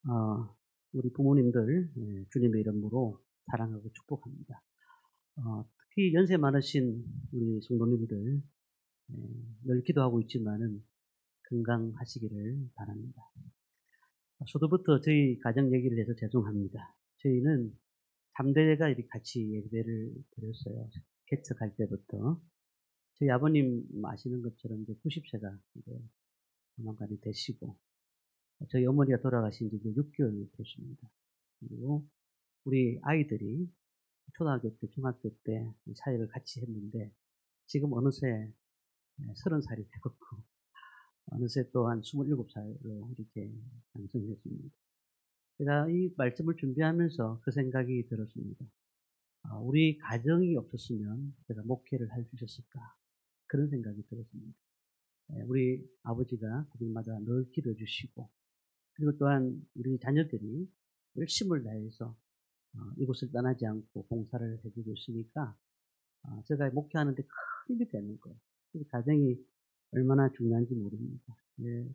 어, 우리 부모님들 주님의 이름으로 사랑하고 축복합니다. 특히 연세 많으신 우리 성도님들 늘 기도하고 있지만은 건강하시기를 바랍니다. 저도부터 저희 가정 얘기를 해서 죄송합니다. 저희는 3대가 이렇게 같이 예배를 드렸어요. 개척할 때부터. 저희 아버님 아시는 것처럼 이제 90세가 이제 조만간 되시고, 저희 어머니가 돌아가신 지 이제 6개월 됐습니다. 그리고 우리 아이들이 초등학교 때, 중학교 때 사역을 같이 했는데 지금 어느새 30살이 되었고 어느새 또 한 27살로 이렇게 장성했습니다. 제가 이 말씀을 준비하면서 그 생각이 들었습니다. 우리 가정이 없었으면 제가 목회를 할 수 있었을까? 그런 생각이 들었습니다. 우리 아버지가 고객마다 늘 기도해 주시고, 그리고 또한 우리 자녀들이 열심을 다해서 이곳을 떠나지 않고 봉사를 해주고 있으니까 제가 목회하는데 큰 힘이 되는 거예요. 그 가정이 얼마나 중요한지 모릅니다. 예,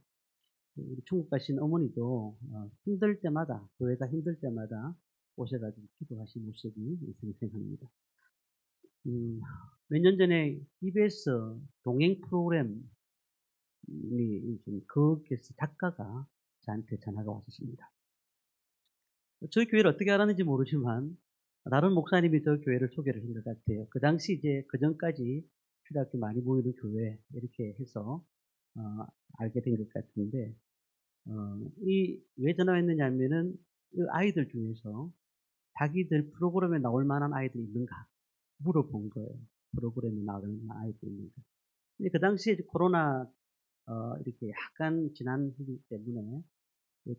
우리 천국 가신 어머니도 힘들 때마다, 교회가 힘들 때마다 오셔가지고 기도하신 모습이 생생합니다. 몇 년 전에 EBS 동행 프로그램이 거기에서 작가가 저한테 전화가 왔었습니다. 저희 교회를 어떻게 알았는지 모르지만 다른 목사님이 저 교회를 소개를 한 것 같아요. 그 당시 이제 그 전까지 초등학교 많이 모이는 교회 이렇게 해서 알게 된 것 같은데 이 왜 전화했느냐 하면은 이 아이들 중에서 자기들 프로그램에 나올 만한 아이들이 있는가 물어본 거예요. 프로그램에 나올 만한 아이들이 있는가. 근데 그 당시에 코로나 이렇게 약간 지난 후기 때문에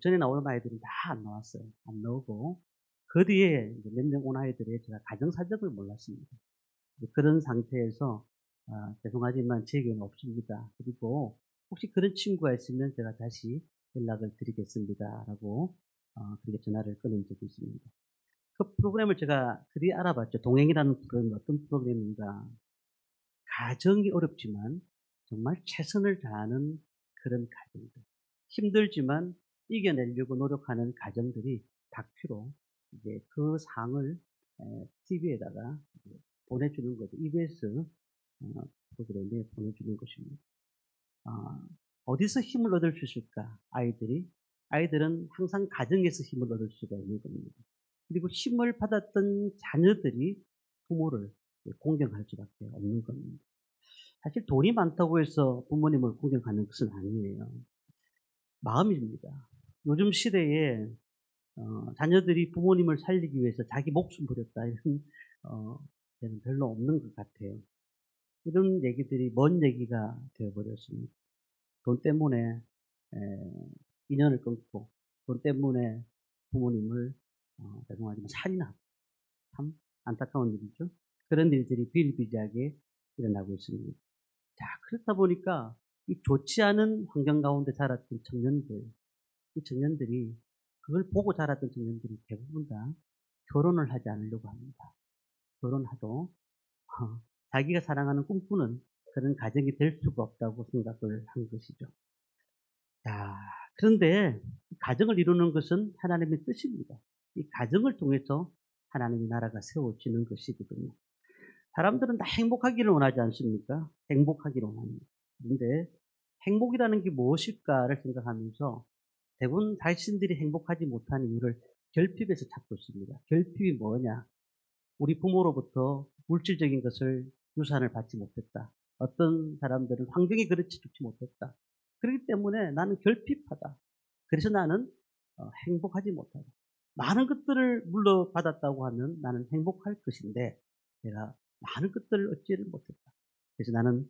전에 나오는 아이들은 다 안 나왔어요. 안 나오고 그 뒤에 몇 명 온 아이들의 제가 가정 사정을 몰랐습니다. 그런 상태에서 죄송하지만 제게는 없습니다. 그리고 혹시 그런 친구가 있으면 제가 다시 연락을 드리겠습니다라고 그렇게 전화를 끊은 적이 있습니다. 그 프로그램을 제가 그리 알아봤죠. 동행이라는 프로그램이 어떤 프로그램인가. 가정이 어렵지만 정말 최선을 다하는 그런 가정들. 힘들지만 이겨내려고 노력하는 가정들이 다큐로 이제 그 상을 TV에다가 보내주는 거죠. EBS 프로그램에 보내주는 것입니다. 어디서 힘을 얻을 수 있을까? 아이들은 항상 가정에서 힘을 얻을 수가 있는 겁니다. 그리고 힘을 받았던 자녀들이 부모를 공경할 수밖에 없는 겁니다. 사실 돈이 많다고 해서 부모님을 공경하는 것은 아니에요. 마음입니다. 요즘 시대에 자녀들이 부모님을 살리기 위해서 자기 목숨 버렸다 이런 데는 별로 없는 것 같아요. 이런 얘기들이 먼 얘기가 되어버렸습니다. 돈 때문에 인연을 끊고 돈 때문에 부모님을 죄송하지만 살인하고 참 안타까운 일이죠. 그런 일들이 비일비재하게 일어나고 있습니다. 자, 그렇다 보니까 이 좋지 않은 환경 가운데 자랐던 청년들, 이 청년들이 그걸 보고 자랐던 청년들이 대부분 다 결혼을 하지 않으려고 합니다. 결혼하도 자기가 사랑하는 꿈꾸는 그런 가정이 될 수가 없다고 생각을 한 것이죠. 자, 그런데 가정을 이루는 것은 하나님의 뜻입니다. 이 가정을 통해서 하나님의 나라가 세워지는 것이거든요. 사람들은 다 행복하기를 원하지 않습니까? 행복하기를 원합니다. 그런데 행복이라는 게 무엇일까를 생각하면서 대부분 자신들이 행복하지 못하는 이유를 결핍에서 찾고 있습니다. 결핍이 뭐냐? 우리 부모로부터 물질적인 것을 유산을 받지 못했다. 어떤 사람들은 환경이 그렇지 좋지 못했다. 그렇기 때문에 나는 결핍하다. 그래서 나는 행복하지 못하다. 많은 것들을 물러받았다고 하면 나는 행복할 것인데 내가 많은 것들을 얻지를 못했다. 그래서 나는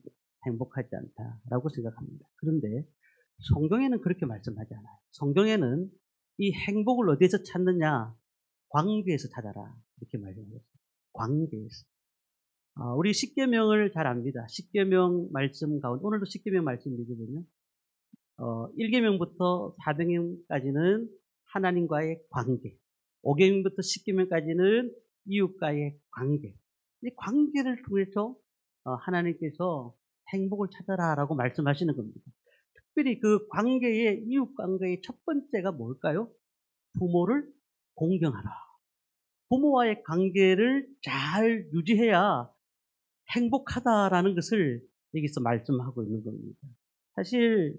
행복하지 않다라고 생각합니다. 그런데 성경에는 그렇게 말씀하지 않아요. 성경에는 이 행복을 어디에서 찾느냐? 관계에서 찾아라. 이렇게 말씀하셨어요. 관계에서. 우리 십계명을 잘 압니다. 십계명 말씀 가운데 오늘도 십계명 말씀이거든요. 1계명부터 4계명까지는 하나님과의 관계, 5계명부터 10계명까지는 이웃과의 관계. 이 관계를 통해서 하나님께서 행복을 찾아라라고 말씀하시는 겁니다. 특별히 그 관계의 이웃 관계의 첫 번째가 뭘까요? 부모를 공경하라. 부모와의 관계를 잘 유지해야 행복하다라는 것을 여기서 말씀하고 있는 겁니다. 사실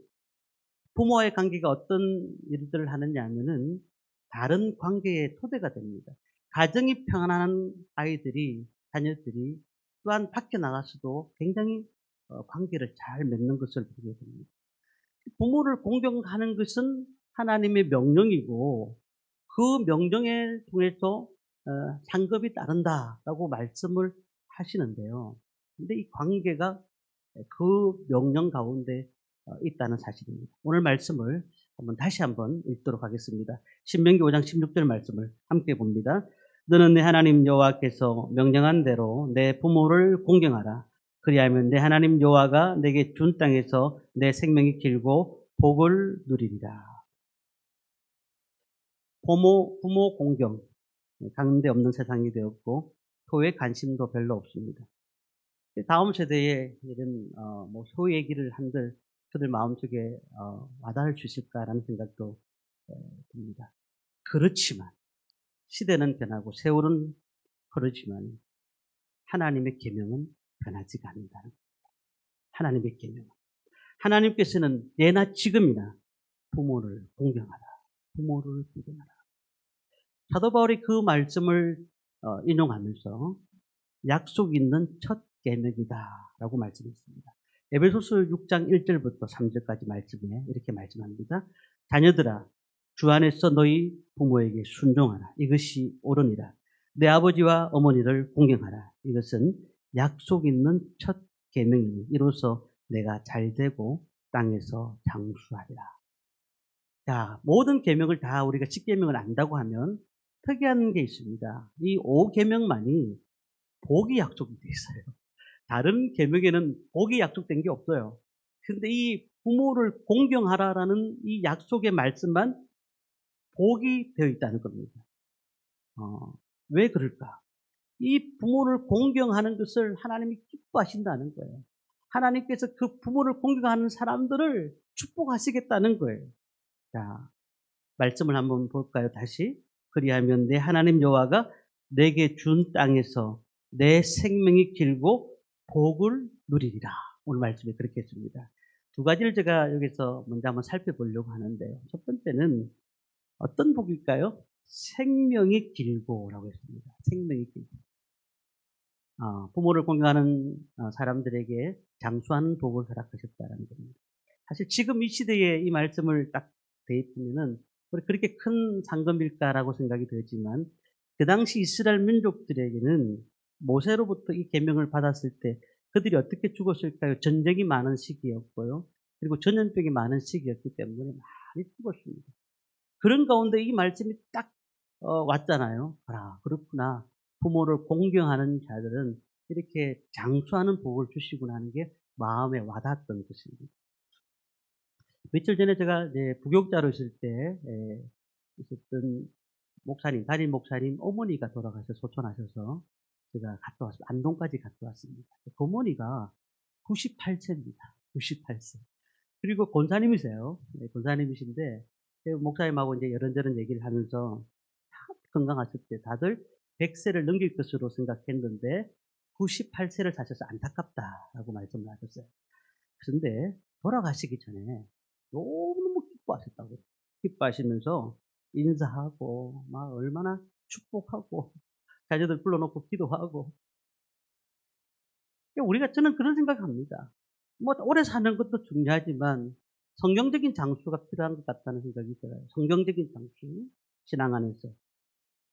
부모와의 관계가 어떤 일들을 하느냐 하면은 다른 관계의 토대가 됩니다. 가정이 평안한 아이들이, 자녀들이 또한 밖에 나가서도 굉장히 관계를 잘 맺는 것을 보게 됩니다. 부모를 공경하는 것은 하나님의 명령이고 그 명령에 통해서 상급이 따른다라고 말씀을 하시는데요. 근데 이 관계가 그 명령 가운데 있다는 사실입니다. 오늘 말씀을 다시 한번 읽도록 하겠습니다. 신명기 5장 16절 말씀을 함께 봅니다. 너는 내 하나님 여호와께서 명령한 대로 내 부모를 공경하라. 그리하면 내 하나님 여호와가 내게 준 땅에서 내 생명이 길고 복을 누리리라. 부모 공경, 가운데 없는 세상이 되었고 교회 관심도 별로 없습니다. 다음 세대에 이런 소위 얘기를 한들 그들 마음속에 와닿을 수 있을까라는 생각도 듭니다. 그렇지만 시대는 변하고 세월은 흐르지만 하나님의 계명은 변하지가 않는다는 거예요. 하나님의 계명. 하나님께서는 예나 지금이나 부모를 공경하라. 부모를 공경하라. 사도 바울이 그 말씀을 인용하면서 약속 있는 첫 계명이다라고 말씀했습니다. 에베소서 6장 1절부터 3절까지 말씀에 이렇게 말씀합니다. 자녀들아 주 안에서 너희 부모에게 순종하라. 이것이 옳으니라. 내 아버지와 어머니를 공경하라. 이것은 약속 있는 첫 계명이니 이로써 내가 잘되고 땅에서 장수하리라. 자, 모든 계명을 다 우리가 10계명을 안다고 하면 특이한 게 있습니다. 이 5계명만이 복이 약속이 돼 있어요. 다른 계명에는 복이 약속된 게 없어요. 그런데 이 부모를 공경하라라는 이 약속의 말씀만 복이 되어 있다는 겁니다. 왜 그럴까? 이 부모를 공경하는 것을 하나님이 기뻐하신다는 거예요. 하나님께서 그 부모를 공경하는 사람들을 축복하시겠다는 거예요. 자, 말씀을 한번 볼까요? 다시. 그리하면 내 하나님 여호와가 내게 준 땅에서 내 생명이 길고 복을 누리리라. 오늘 말씀이 그렇게 했습니다. 두 가지를 제가 여기서 먼저 한번 살펴보려고 하는데요. 첫 번째는 어떤 복일까요? 생명이 길고라고 했습니다. 생명이 길고. 부모를 공경하는 사람들에게 장수하는 복을 허락하셨다는 겁니다. 사실 지금 이 시대에 이 말씀을 딱 대입하면은 그렇게 큰 상급일까라고 생각이 들지만 그 당시 이스라엘 민족들에게는 모세로부터 이 계명을 받았을 때 그들이 어떻게 죽었을까요? 전쟁이 많은 시기였고요. 그리고 전염병이 많은 시기였기 때문에 많이 죽었습니다. 그런 가운데 이 말씀이 딱 왔잖아요. 그렇구나. 부모를 공경하는 자들은 이렇게 장수하는 복을 주시구나 하는 게 마음에 와닿았던 것입니다. 며칠 전에 제가 부교육자로 있을 때 있었던 목사님, 담임 목사님 어머니가 돌아가셔서 소천하셔서 제가 갔다 왔습니다. 안동까지 갔다 왔습니다. 그 어머니가 98세입니다. 98세. 그리고 권사님이세요. 권사님이신데 목사님하고 이제 이런저런 얘기를 하면서 다 건강하실 때 다들 100세를 넘길 것으로 생각했는데 98세를 사셔서 안타깝다라고 말씀을 하셨어요. 그런데 돌아가시기 전에 너무너무 기뻐하셨다고. 기뻐하시면서 인사하고 막 얼마나 축복하고 자녀들 불러놓고 기도하고. 저는 그런 생각합니다. 오래 사는 것도 중요하지만 성경적인 장수가 필요한 것 같다는 생각이 들어요. 성경적인 장수, 신앙 안에서.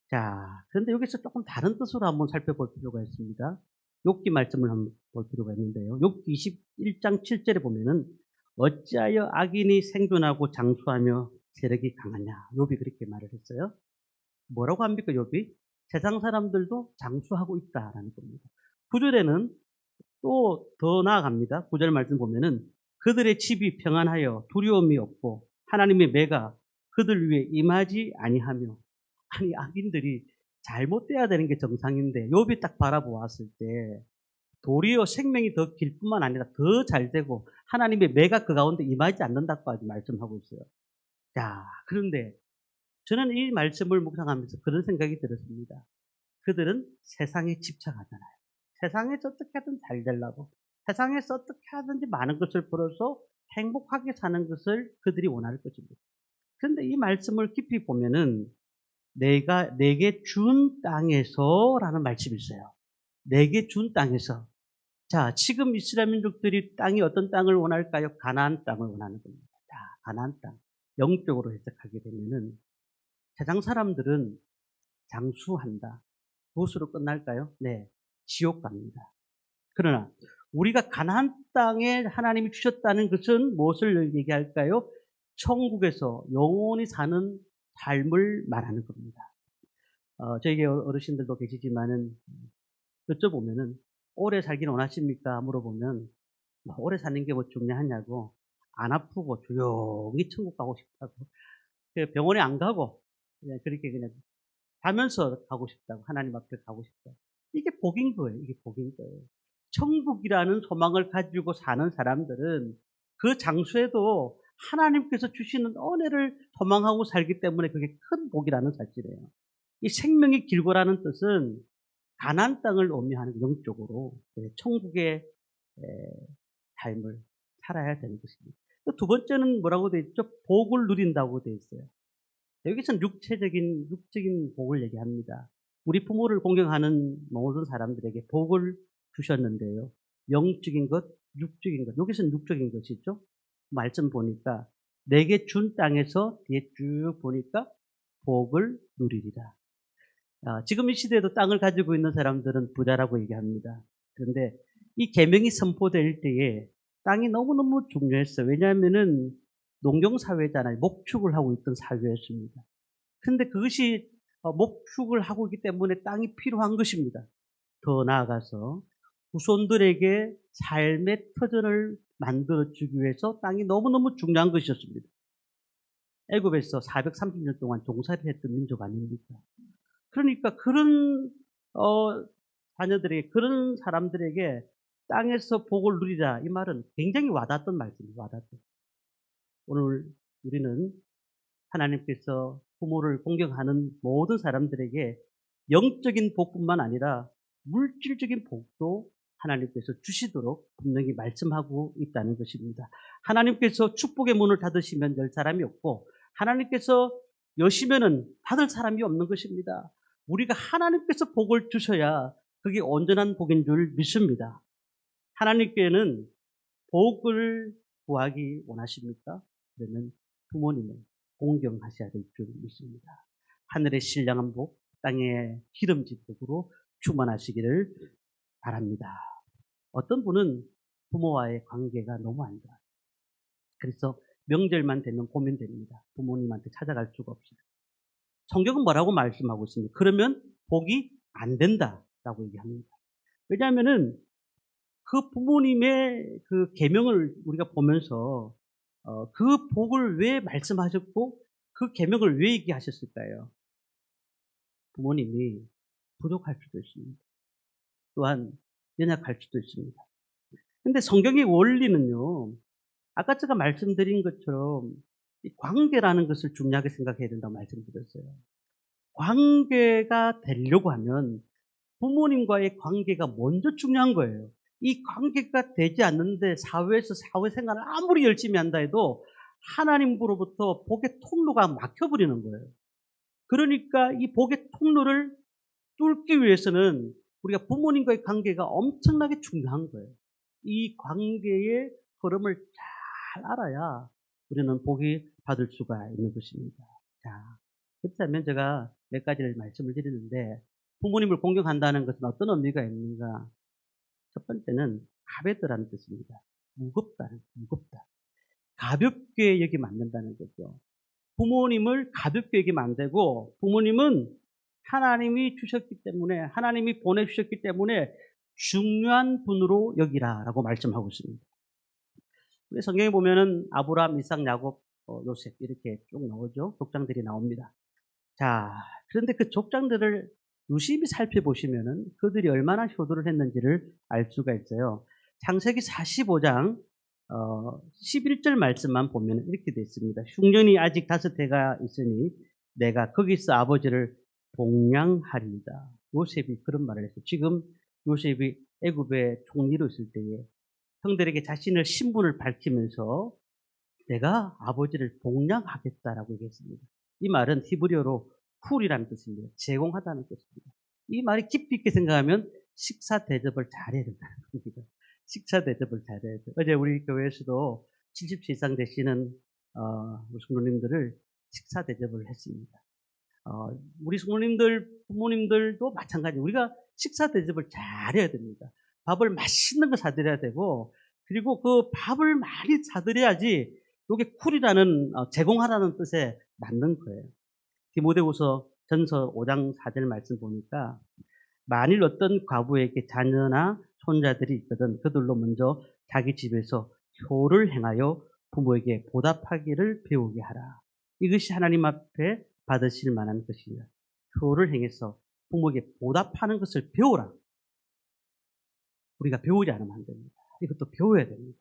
자, 그런데 여기서 조금 다른 뜻으로 한번 살펴볼 필요가 있습니다. 욥기 말씀을 한번 볼 필요가 있는데요. 욥기 21장 7절에 보면은 어찌하여 악인이 생존하고 장수하며 세력이 강하냐. 욥이 그렇게 말을 했어요. 뭐라고 합니까, 욥이? 세상 사람들도 장수하고 있다라는 겁니다. 9절에는 또 더 나아갑니다. 9절 말씀 보면은 그들의 집이 평안하여 두려움이 없고 하나님의 매가 그들 위에 임하지 아니하며. 아니, 악인들이 잘못돼야 되는 게 정상인데 욥이 딱 바라보았을 때 도리어 생명이 더 길 뿐만 아니라 더 잘되고 하나님의 매가 그 가운데 임하지 않는다고 아직 말씀하고 있어요. 자, 그런데 저는 이 말씀을 묵상하면서 그런 생각이 들었습니다. 그들은 세상에 집착하잖아요. 세상에서 어떻게 하든 잘 되려고, 세상에서 어떻게 하든지 많은 것을 벌어서 행복하게 사는 것을 그들이 원할 것입니다. 그런데 이 말씀을 깊이 보면은 내게 준 땅에서라는 말씀이 있어요. 내게 준 땅에서. 자, 지금 이스라엘 민족들이 땅이 어떤 땅을 원할까요? 가나안 땅을 원하는 겁니다. 자, 가나안 땅. 영적으로 해석하게 되면은 세상 사람들은 장수한다. 무엇으로 끝날까요? 네, 지옥 갑니다. 그러나 우리가 가나안 땅에 하나님이 주셨다는 것은 무엇을 얘기할까요? 천국에서 영원히 사는 삶을 말하는 겁니다. 저에게 어르신들도 계시지만은 여쭤보면은 오래 살기는 원하십니까? 물어보면 뭐 오래 사는 게 뭐 중요하냐고, 안 아프고 조용히 천국 가고 싶다고, 병원에 안 가고 그냥 그렇게 그냥 자면서 가고 싶다고, 하나님 앞에 가고 싶다고. 이게 복인 거예요. 이게 복인 거예요. 천국이라는 소망을 가지고 사는 사람들은 그 장소에도 하나님께서 주시는 은혜를 소망하고 살기 때문에 그게 큰 복이라는 사실이에요. 이 생명의 길고라는 뜻은 가나안 땅을 의미하는 영적으로 천국의 삶을 살아야 되는 것입니다. 두 번째는 뭐라고 되어 있죠? 복을 누린다고 되어 있어요. 여기서는 육적인 복을 얘기합니다. 우리 부모를 공경하는 모든 사람들에게 복을 주셨는데요. 영적인 것, 육적인 것. 여기서는 육적인 것이죠. 말씀 보니까 내게 준 땅에서 뒤에 쭉 보니까 복을 누리리라. 지금 이 시대에도 땅을 가지고 있는 사람들은 부자라고 얘기합니다. 그런데 이 계명이 선포될 때에 땅이 너무너무 중요했어요. 왜냐하면은 농경사회잖아요. 목축을 하고 있던 사회였습니다. 그런데 그것이 목축을 하고 있기 때문에 땅이 필요한 것입니다. 더 나아가서 후손들에게 삶의 터전을 만들어주기 위해서 땅이 너무너무 중요한 것이었습니다. 애굽에서 430년 동안 종살이를 했던 민족 아닙니까? 그러니까 그런 자녀들에게, 그런 사람들에게 땅에서 복을 누리라, 이 말은 굉장히 와닿았던 말씀입니다. 와닿았던. 오늘 우리는 하나님께서 부모를 공경하는 모든 사람들에게 영적인 복뿐만 아니라 물질적인 복도 하나님께서 주시도록 분명히 말씀하고 있다는 것입니다. 하나님께서 축복의 문을 닫으시면 열 사람이 없고, 하나님께서 여시면은 받을 사람이 없는 것입니다. 우리가 하나님께서 복을 주셔야 그게 온전한 복인 줄 믿습니다. 하나님께는 복을 구하기 원하십니까? 그러면 부모님을 공경하셔야 될 줄 믿습니다. 하늘의 신령한 복, 땅의 기름진 복으로 충만하시기를 바랍니다. 어떤 분은 부모와의 관계가 너무 안 좋아요. 그래서 명절만 되면 고민됩니다. 부모님한테 찾아갈 수가 없어요. 성경은 뭐라고 말씀하고 있습니까? 그러면 복이 안 된다라고 얘기합니다. 왜냐하면은 그 부모님의 그 계명을 우리가 보면서 그 복을 왜 말씀하셨고 그 계명을 왜 얘기하셨을까요? 부모님이 부족할 수도 있습니다. 또한 연약할 수도 있습니다. 근데 성경의 원리는요, 아까 제가 말씀드린 것처럼 이 관계라는 것을 중요하게 생각해야 된다고 말씀드렸어요. 관계가 되려고 하면 부모님과의 관계가 먼저 중요한 거예요. 이 관계가 되지 않는데 사회에서 사회생활을 아무리 열심히 한다 해도 하나님으로부터 복의 통로가 막혀버리는 거예요. 그러니까 이 복의 통로를 뚫기 위해서는 우리가 부모님과의 관계가 엄청나게 중요한 거예요. 이 관계의 흐름을 잘 알아야 우리는 복이 받을 수가 있는 것입니다. 자, 그렇다면 제가 몇 가지를 말씀을 드리는데, 부모님을 공경한다는 것은 어떤 의미가 있는가? 첫 번째는 가베드라는 뜻입니다. 무겁다. 가볍게 여기면 안 된다는 거죠. 부모님을 가볍게 여기면 안 되고, 부모님은 하나님이 주셨기 때문에, 하나님이 보내주셨기 때문에 중요한 분으로 여기라라고 말씀하고 있습니다. 우리 성경에 보면은 아브라함, 이삭, 야곱, 요셉 이렇게 쭉 나오죠. 족장들이 나옵니다. 자, 그런데 그 족장들을 유심히 살펴보시면은 그들이 얼마나 효도를 했는지를 알 수가 있어요. 창세기 45장 11절 말씀만 보면 이렇게 되어 있습니다. 흉년이 아직 5해가 있으니 내가 거기서 아버지를 복량하리이다. 요셉이 그런 말을 했어요. 지금 요셉이 애굽의 총리로 있을 때에 형들에게 자신의 신분을 밝히면서 내가 아버지를 복량하겠다라고 얘기했습니다. 이 말은 히브리어로 쿨이라는 뜻입니다. 제공하다는 뜻입니다. 이 말이 깊이 있게 생각하면 식사 대접을 잘해야 된다는 겁니다. 식사 대접을 잘해야 돼요. 어제 우리 교회에서도 70세 이상 되시는 우리 성도님들을 식사 대접을 했습니다. 우리 성도님들, 부모님들도 마찬가지. 우리가 식사 대접을 잘해야 됩니다. 밥을 맛있는 거 사드려야 되고, 그리고 그 밥을 많이 사드려야지 이게 쿨이라는 제공하라는 뜻에 맞는 거예요. 디모데후서 전서 5장 4절 말씀 보니까 만일 어떤 과부에게 자녀나 손자들이 있거든 그들로 먼저 자기 집에서 효를 행하여 부모에게 보답하기를 배우게 하라. 이것이 하나님 앞에 받으실 만한 것이니라. 효를 행해서 부모에게 보답하는 것을 배우라. 우리가 배우지 않으면 안 됩니다. 이것도 배워야 됩니다.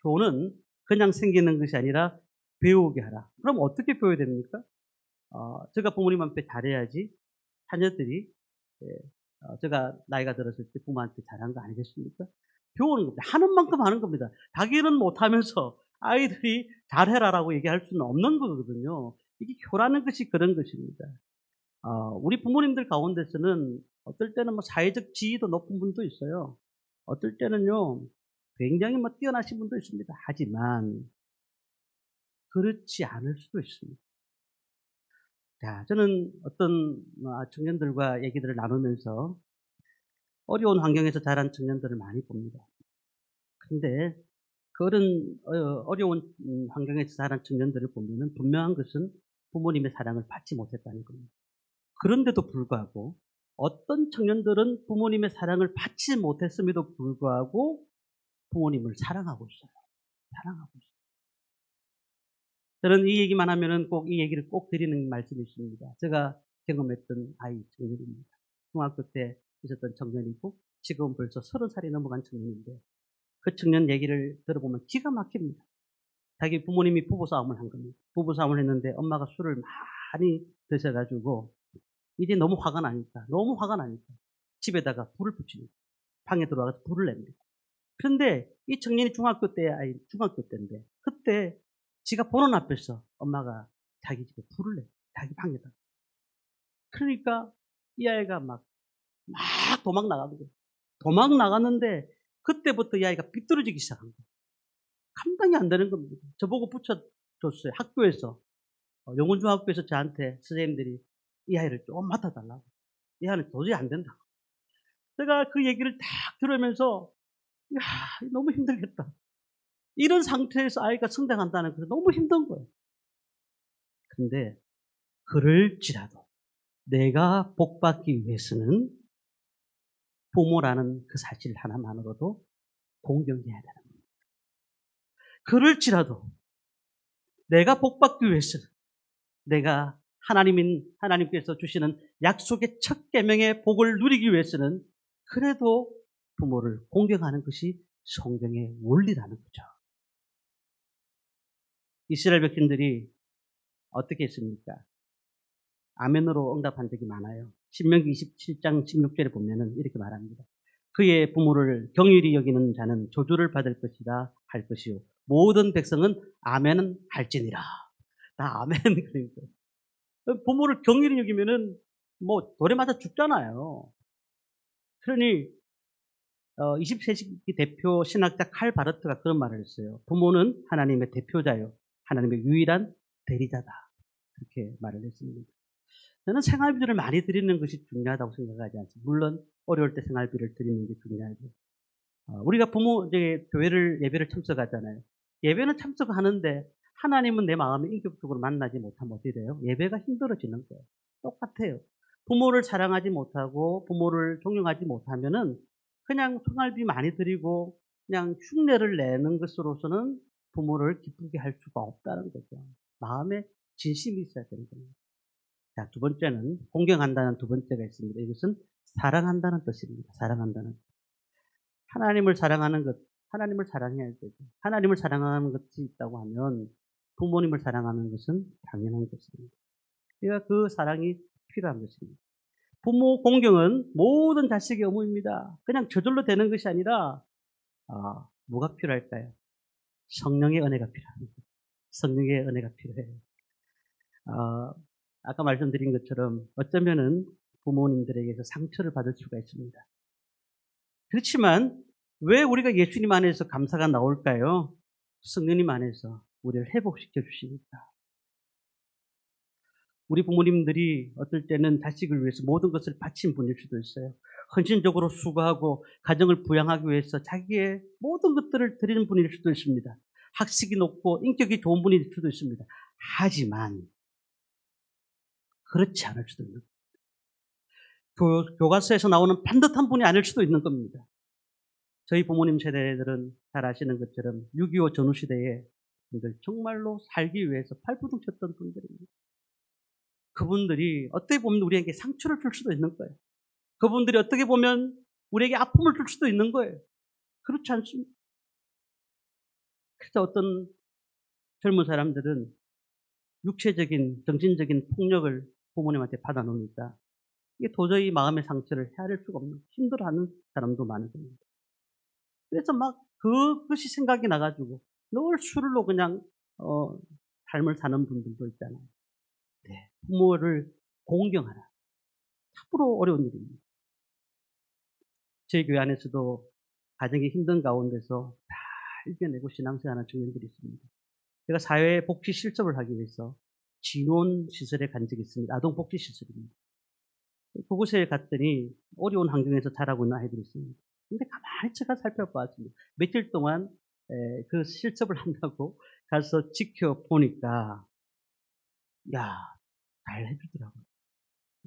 효는 그냥 생기는 것이 아니라 배우게 하라. 그럼 어떻게 배워야 됩니까? 제가 부모님 앞에 잘해야지 자녀들이 제가 나이가 들었을 때 부모한테 잘한 거 아니겠습니까? 배우는 겁니다. 하는 만큼 하는 겁니다. 자기는 못하면서 아이들이 잘해라라고 얘기할 수는 없는 거거든요. 이게 효라는 것이 그런 것입니다. 우리 부모님들 가운데서는 어떨 때는 뭐 사회적 지위도 높은 분도 있어요. 어떨 때는요, 굉장히 뭐 뛰어나신 분도 있습니다. 하지만, 그렇지 않을 수도 있습니다. 자, 저는 어떤 청년들과 얘기들을 나누면서 어려운 환경에서 자란 청년들을 많이 봅니다. 근데 그런 어려운 환경에서 자란 청년들을 보면은 분명한 것은 부모님의 사랑을 받지 못했다는 겁니다. 그런데도 불구하고 어떤 청년들은 부모님의 사랑을 받지 못했음에도 불구하고 부모님을 사랑하고 있어요. 사랑하고 있어요. 저는 이 얘기만 하면은 꼭 이 얘기를 꼭 드리는 말씀이 있습니다. 제가 경험했던 아이 청년입니다. 중학교 때 있었던 청년이고 지금 벌써 30살이 넘어간 청년인데 그 청년 얘기를 들어보면 기가 막힙니다. 자기 부모님이 부부싸움을 한 겁니다. 부부싸움을 했는데 엄마가 술을 많이 드셔가지고 이제 너무 화가 나니까 집에다가 불을 붙입니다. 방에 들어와서 불을 냅니다. 그런데 이 청년이 중학교 때인데 그때 지가 보는 앞에서 엄마가 자기 집에 불을 내, 자기 방에다가. 그러니까 이 아이가 막 도망 나가는 거예요. 도망 나갔는데 그때부터 이 아이가 삐뚤어지기 시작한 거예요. 감당이 안 되는 겁니다. 저보고 붙여줬어요. 학교에서. 영훈중학교에서 저한테 선생님들이 이 아이를 좀 맡아달라고. 이 아이는 도저히 안 된다고. 제가 그 얘기를 딱 들으면서 야, 너무 힘들겠다. 이런 상태에서 아이가 성장한다는 것은 너무 힘든 거예요. 근데 그럴지라도 내가 복받기 위해서는 부모라는 그 사실 하나만으로도 공경해야 되는 거예요. 그럴지라도 내가 복받기 위해서는 내가 하나님께서 주시는 약속의 첫 계명의 복을 누리기 위해서는 그래도 부모를 공경하는 것이 성경의 원리라는 거죠. 이스라엘 백성들이 어떻게 했습니까? 아멘으로 응답한 적이 많아요. 신명기 27장 16절에 보면은 이렇게 말합니다. 그의 부모를 경휼히 여기는 자는 조주를 받을 것이다 할 것이요. 모든 백성은 아멘은 할지니라. 다 아멘. 그러니까. 부모를 경휼히 여기면은 뭐 돌에 맞아 죽잖아요. 그러니 20세기 대표 신학자 칼 바르트가 그런 말을 했어요. 부모는 하나님의 대표자요. 하나님의 유일한 대리자다. 그렇게 말을 했습니다. 저는 생활비를 많이 드리는 것이 중요하다고 생각하지 않습니다. 물론 어려울 때 생활비를 드리는 게 중요하죠. 우리가 이제 예배를 참석하잖아요. 예배는 참석하는데 하나님은 내 마음에 인격적으로 만나지 못하면 어떻게 돼요? 예배가 힘들어지는 거예요. 똑같아요. 부모를 사랑하지 못하고 부모를 존경하지 못하면은 그냥 생활비 많이 드리고 그냥 흉내를 내는 것으로서는 부모를 기쁘게 할 수가 없다는 거죠. 마음에 진심이 있어야 되는 겁니다. 자, 두 번째는 공경한다는 두 번째가 있습니다. 이것은 사랑한다는 뜻입니다. 사랑한다는. 하나님을 사랑하는 것, 하나님을 사랑해야 되죠. 하나님을 사랑하는 것이 있다고 하면 부모님을 사랑하는 것은 당연한 것입니다. 그러니까 그 사랑이 필요한 것입니다. 부모 공경은 모든 자식의 의무입니다. 그냥 저절로 되는 것이 아니라 뭐가 필요할까요? 성령의 은혜가 필요합니다. 성령의 은혜가 필요해요. 아까 말씀드린 것처럼 어쩌면은 부모님들에게서 상처를 받을 수가 있습니다. 그렇지만 왜 우리가 예수님 안에서 감사가 나올까요? 성령님 안에서 우리를 회복시켜 주시니까. 우리 부모님들이 어떨 때는 자식을 위해서 모든 것을 바친 분일 수도 있어요. 헌신적으로 수고하고 가정을 부양하기 위해서 자기의 모든 것들을 드리는 분일 수도 있습니다. 학식이 높고 인격이 좋은 분일 수도 있습니다. 하지만 그렇지 않을 수도 있는 교과서에서 나오는 반듯한 분이 아닐 수도 있는 겁니다. 저희 부모님 세대들은 잘 아시는 것처럼 6.25 전후시대에 분들 정말로 살기 위해서 발버둥 쳤던 분들입니다. 그분들이 어떻게 보면 우리에게 상처를 줄 수도 있는 거예요. 그분들이 어떻게 보면 우리에게 아픔을 줄 수도 있는 거예요. 그렇지 않습니다. 그래서 어떤 젊은 사람들은 육체적인, 정신적인 폭력을 부모님한테 받아놓으니까 이게 도저히 마음의 상처를 헤아릴 수가 없는 힘들어하는 사람도 많은 겁니다. 그래서 막 그것이 생각이 나가지고 늘 술로 그냥 삶을 사는 분들도 있잖아요. 네. 부모를 공경하라. 참으로 어려운 일입니다. 저희 교회 안에서도 가정이 힘든 가운데서 다 이겨내고 신앙생활하는 청년들이 있습니다. 제가 사회복지 실습을 하기 위해서 진원시설에 간 적이 있습니다. 아동복지시설입니다. 그곳에 갔더니 어려운 환경에서 자라고 있는 아이들이 있습니다. 근데 가만히 제가 살펴봤습니다. 며칠 동안 그 실습을 한다고 가서 지켜보니까 야, 잘 해주더라고요.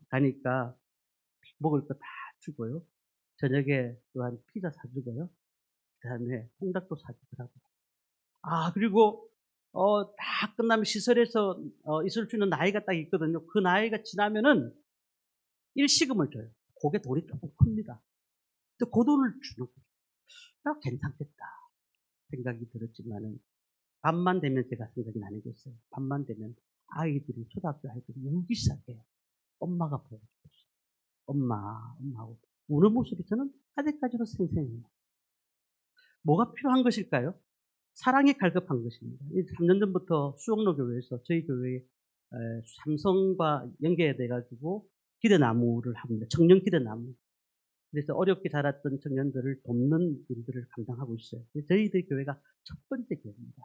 가니까 먹을 거 다 주고요. 저녁에 또한 피자 사주고요. 그다음에 통닭도 사주더라고요. 그리고 다 끝나면 시설에서 있을 수 있는 나이가 딱 있거든요. 그 나이가 지나면은 일시금을 줘요. 그게 돈이 조금 큽니다. 근데 그 돈을 주는 거죠. 괜찮겠다 생각이 들었지만은 밤만 되면 제가 생각이 나뉘겠어요. 밤만 되면 아이들이 초등학교 아이들이 울기 시작해요. 엄마가 보고 싶었어. 엄마하고 우는 모습이 저는 아직까지도 생생해요. 뭐가 필요한 것일까요? 사랑이 갈급한 것입니다. 3년 전부터 수영로 교회에서 저희 교회에 삼성과 연계돼 가지고 기대나무를 합니다. 청년 기대나무. 그래서 어렵게 자랐던 청년들을 돕는 일들을 감당하고 있어요. 저희들 교회가 첫 번째 교회입니다.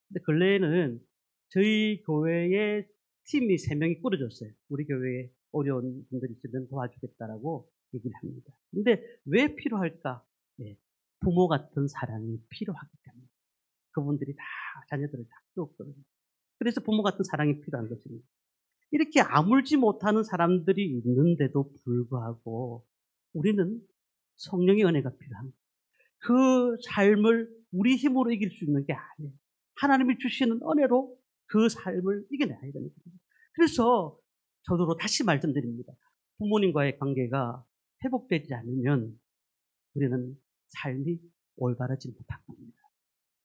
근데 근래에는 저희 교회에 팀이 3명이 꾸려졌어요. 우리 교회에 어려운 분들이 있으면 도와주겠다라고 얘기를 합니다. 근데 왜 필요할까? 네, 부모 같은 사랑이 필요하기 때문에. 그분들이 다 자녀들을 다 키웠거든요. 그래서 부모 같은 사랑이 필요한 것입니다. 이렇게 아물지 못하는 사람들이 있는데도 불구하고 우리는 성령의 은혜가 필요합니다. 그 삶을 우리 힘으로 이길 수 있는 게 아니에요. 하나님이 주시는 은혜로 그 삶을 이겨내야 되는 겁니다. 그래서 저도 다시 말씀드립니다. 부모님과의 관계가 회복되지 않으면 우리는 삶이 올바르지 못한 겁니다.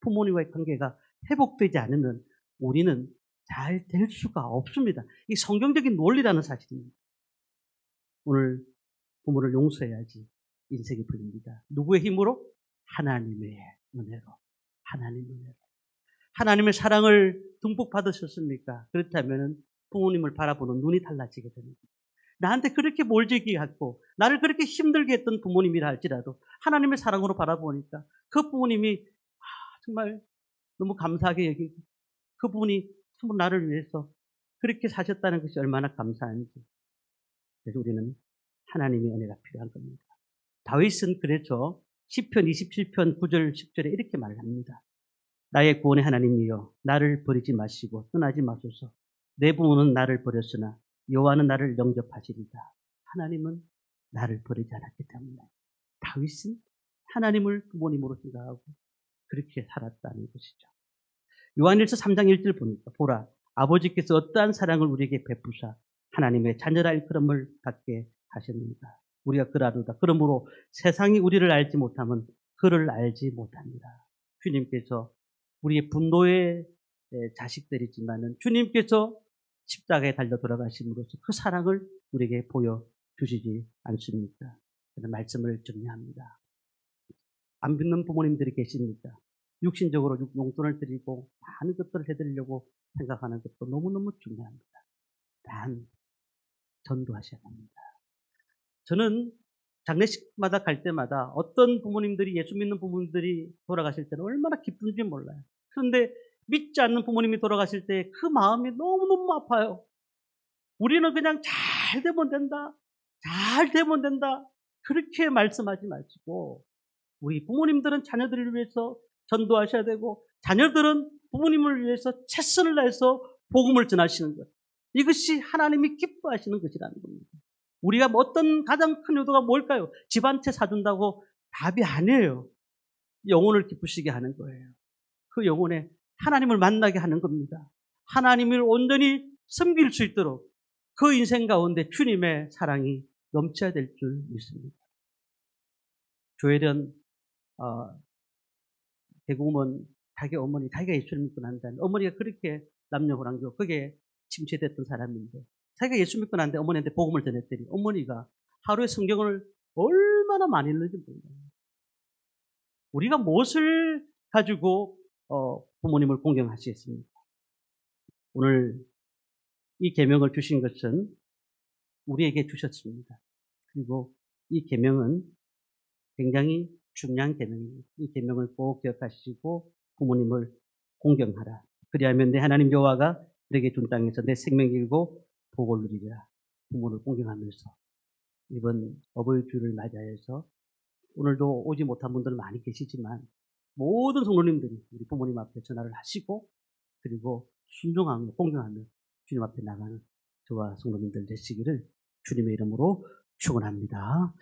부모님과의 관계가 회복되지 않으면 우리는 잘 될 수가 없습니다. 이 성경적인 논리라는 사실입니다. 오늘 부모를 용서해야지 인생이 풀립니다. 누구의 힘으로? 하나님의 은혜로. 하나님의 은혜로. 하나님의 사랑을 듬뿍 받으셨습니까? 그렇다면 부모님을 바라보는 눈이 달라지게 됩니다. 나한테 그렇게 몰지게 했고 나를 그렇게 힘들게 했던 부모님이라 할지라도 하나님의 사랑으로 바라보니까 그 부모님이 정말 너무 감사하게 여기고 그분이 정말 나를 위해서 그렇게 사셨다는 것이 얼마나 감사한지. 그래서 우리는 하나님의 은혜가 필요한 겁니다. 다윗은 그랬죠. 시편 27편 9절 10절에 이렇게 말합니다. 나의 구원의 하나님이여 나를 버리지 마시고 떠나지 마소서. 내 부모는 나를 버렸으나 여호와는 나를 영접하시리다. 하나님은 나를 버리지 않았기 때문에 다윗은 하나님을 부모님으로 생각하고 그렇게 살았다는 것이죠. 요한일서 3장 1절 보니까 보라 아버지께서 어떠한 사랑을 우리에게 베푸사 하나님의 자녀라 일컬음을 받게 하셨습니다. 우리가 그라도다. 그러므로 세상이 우리를 알지 못하면 그를 알지 못합니다. 주님께서 우리의 분노의 자식들이지만은 주님께서 십자가에 달려 돌아가심으로써 그 사랑을 우리에게 보여주시지 않습니까? 저는 말씀을 정리합니다. 안 믿는 부모님들이 계십니까? 육신적으로 용돈을 드리고 많은 것들을 해드리려고 생각하는 것도 너무너무 중요합니다. 단 전도하셔야 합니다. 저는 장례식마다 갈 때마다 어떤 부모님들이, 예수 믿는 부모님들이 돌아가실 때는 얼마나 기쁜지 몰라요. 그런데 믿지 않는 부모님이 돌아가실 때 그 마음이 너무너무 아파요. 우리는 그냥 잘 되면 된다, 잘 되면 된다, 그렇게 말씀하지 마시고, 우리 부모님들은 자녀들을 위해서 전도하셔야 되고, 자녀들은 부모님을 위해서 최선을 다해서 복음을 전하시는 것, 이것이 하나님이 기뻐하시는 것이라는 겁니다. 우리가 어떤 가장 큰 의도가 뭘까요? 집 한 채 사준다고 답이 아니에요. 영혼을 기쁘시게 하는 거예요. 그 영혼에 하나님을 만나게 하는 겁니다. 하나님을 온전히 섬길 수 있도록 그 인생 가운데 주님의 사랑이 넘쳐야 될 줄 믿습니다. 조혜련 대구면 자기 어머니, 자기가 예수를 믿고 난 다음에 어머니가 그렇게 남녀호랑교 그게 침체됐던 사람인데, 자기가 예수 믿고 난 다음에 어머니한테 복음을 전했더니 어머니가 하루에 성경을 얼마나 많이 읽는지 몰라요. 우리가 무엇을 가지고 부모님을 공경하시겠습니까? 오늘 이 계명을 주신 것은 우리에게 주셨습니다. 그리고 이 계명은 굉장히 중요한 계명입니다. 이 계명을 꼭 기억하시고 부모님을 공경하라. 그리하면 내 하나님 여호와가 너에게 준 땅에서 내 생명 길고 복을 누리리라. 부모를 공경하면서 이번 어버이주를 맞이해서 오늘도 오지 못한 분들은 많이 계시지만 모든 성도님들이 우리 부모님 앞에 전화를 하시고 그리고 순종하며 공경하며 주님 앞에 나가는 저와 성도님들 되시기를 주님의 이름으로 축원합니다.